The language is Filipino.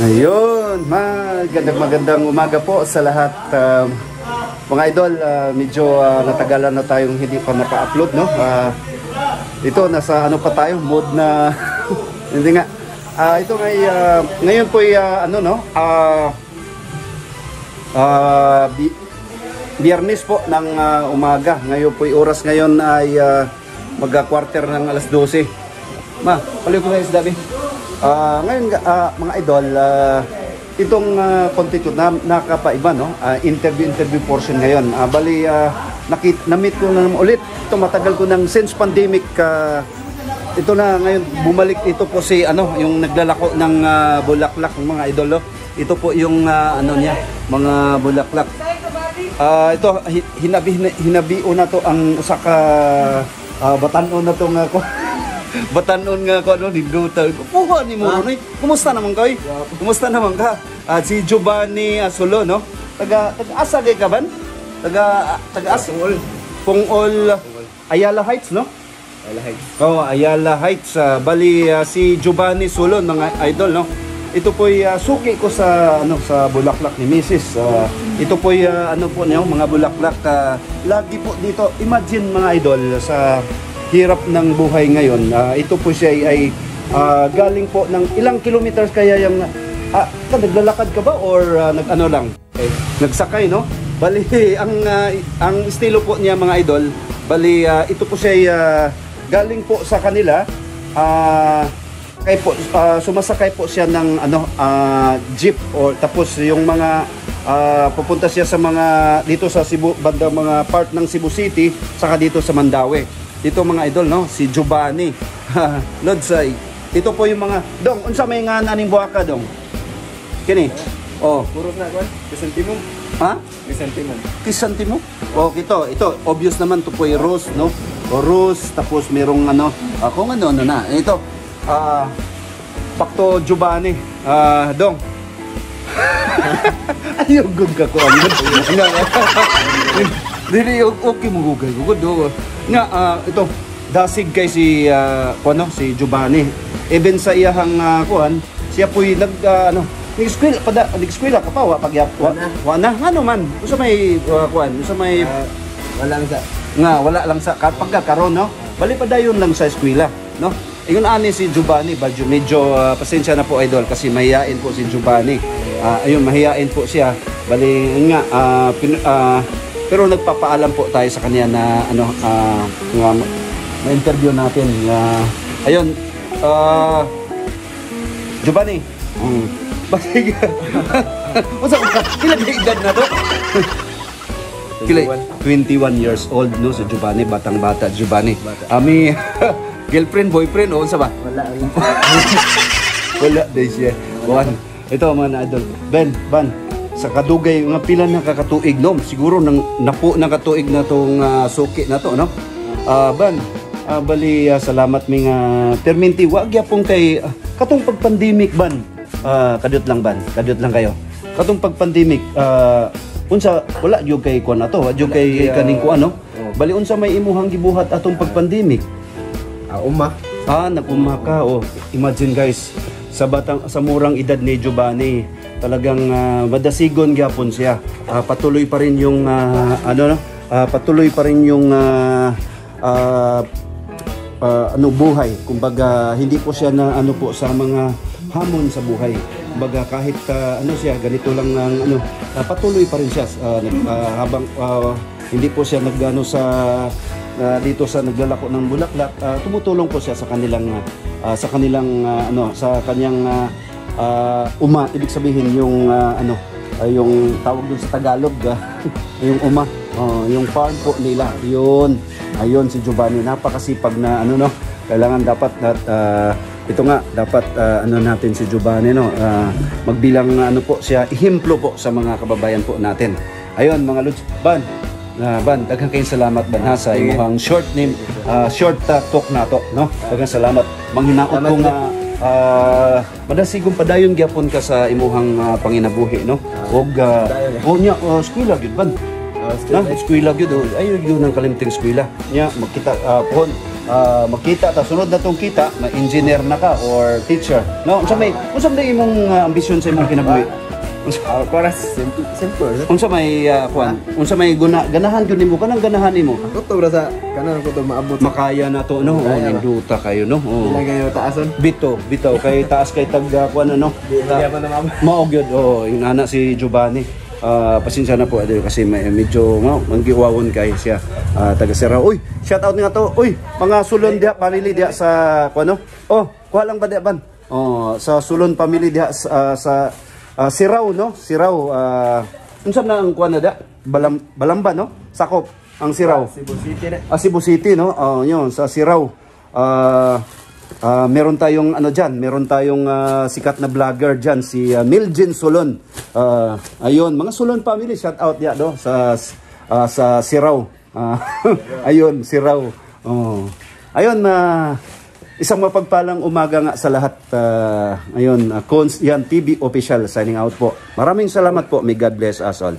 Ayun, magandang umaga po sa lahat. Mga idol, medyo natagalan na tayong hindi pa naka-upload, no? Ito, nasa ano pa tayo, mode na hindi nga. Ito ngayon po ano, no? Biyernes po ng umaga. Ngayon po oras ngayon ay magka-quarter ng alas 12. Ma, paliw ko kayo sa dabi. Ngayon mga idol, itong content ko nakakapaiba, no? Interview portion ngayon. Bali na-meet ko na naman ulit. Ito matagal ko ng since pandemic. Ito na ngayon bumalik ito po si ano, yung naglalako ng bulaklak ng mga idol. Ito po yung ano niya, mga bulaklak. Ito hinabion na to ang usa ka batanon na tong ako. Batanon nga ko ano niduta. Kuha ni mo ni. Kumusta naman kay? Kumusta naman ka? Si Giovanni Solo, no? Taga asa kay ka ban? Taga Asol. Pungol Ayala Heights, no? Ayala Heights. Oh, Ayala Heights. Bali si Giovanni Solo mga idol, no? Ito po suki ko sa ano sa bulaklak ni Mrs. Ito po ano po niyo mga bulaklak lagi po dito. Imagine mga idol sa hirap ng buhay ngayon. Ito po siya ay galing po ng ilang kilometers kaya yung naglalakad ka ba or nag-ano lang? Okay. Nagsakay, no? Bali ang estilo po niya mga idol, bali ito po siya galing po sa kanila kay po sumasakay po siya ng ano jeep or tapos yung mga pupunta siya sa mga dito sa Cebu banda mga part ng Cebu City saka dito sa Mandaue. Ito mga idol, no, si Giovanni Lodsay. Ito po yung mga dong unsa may nga naning buhaka dong kini oh puro na kwan kisantimum ha kisantimum oh ito obvious naman to po yung rose, no, o rose tapos merong ano kung ano na ito Pakto Giovanni. Dong. Ayaw good ka ko. Dili okay mo gugay. Good do. Nga ito dasig kay si si Giovanni. Even sa iyahang kuan, siya po'y nag-eskwela ka pa wa wana ano man. Usa may kuan, usa may wala lang sa kapag karon, no. Bali pa dayon lang sa eskwela, no. Yung ani si Giovanni, medyo pasensya na po idol kasi mahihain po si Giovanni. Ayun, mahihain po siya. Bali nga pero nagpapaalam po tayo sa kanya na ano na-interview natin. Ayun, Giovanni. Basig. What's up? Ilang edad na to? 21 years old, no, si Giovanni, batang-bata Giovanni. Ami girlfriend, boyfriend, o sa ba? Wala din siya. Ito mga idol. Ban, sa kadugay, nga pila na kakatuig, no? Siguro napo na katuig na tong suki na to, no? Ban, bali, salamat mga perminti. Wag yapong kay, katong pag-pandemic, Ban. Kadot lang, Ban. Kadot lang kayo. Katong pag-pandemic, unsa, wala yung kay kuan na to. Wala yung kay kaning kuan, no? Bali, unsa may imuhang gibuhat atong pag-pandemic? Nag-uma ka. Imagine guys, sa murang edad ni Giovanni, talagang madasigon gyapon siya. Patuloy pa rin yung patuloy pa rin yung buhay. Kumbaga hindi po siya na ano po sa mga hamon sa buhay. Kumbaga kahit siya ganito lang ng patuloy pa rin siya habang hindi po siya nagano sa dito sa naglalako ng bulaklak, tumutulong po siya sa kanilang sa kanyang ibig sabihin yung yung tawag dun sa Tagalog yung yung farm po nila yun. Ayun si Giovanni, napakasipag na kailangan dapat ito nga dapat natin si Giovanni, no, magbilang po siya ihimplo po sa mga kababayan po natin. Ayun mga Lods, Ban, daghang kayong salamat Ban ha sa imong short name, short talk na to, no? Daghang salamat. Manghinaot ko nga madasigong padayon gyapon ka sa imuhang panginabuhi, no? Og eskwela gyud Ban. Na, eskwela gyud oh. Ayo yun ang kalimting eskwela. Nya makita pon makita ta sunod na tong kita, na engineer na ka or teacher. No, unsa may imong ambisyon sa imong kinabuhi? Para simple. Unsa may kuan? Unsa may ganahan gyud nimo kanang ganahan nimo? Ako to bro sa kanan ko to maabot. Makaya na to no. Oh, ninduta kayo no. Oh. Ilang kayo taason? Bitaw kay taas kay tag kuan ano. Hindi pa na maabot. Mao gyud oh, inana si Giovanni. Pasensya na po kasi medyo manggiwawon kay siya taga Sierra. Uy, shout out nga to. Uy, mga sulon diha family diha sa kuno. Oh, kuha lang ba diha ban? Oh, sa sulon family diha sa Sirao no? Sirao unsa na ang kuan na diha? Balamba no? Sakop ang Sirao. Cebu City na. Cebu City no? Oh, yun sa Sirao. Meron tayong ano diyan, meron tayong sikat na vlogger diyan si Miljen Solon. Ayun, mga Solon family, shout out ya do sa Sirao. Ayun, Sirao. Oh. Ayun isang mapagpalang umaga nga sa lahat. Ayun, Cons yan TV official signing out po. Maraming salamat po. May God bless us all.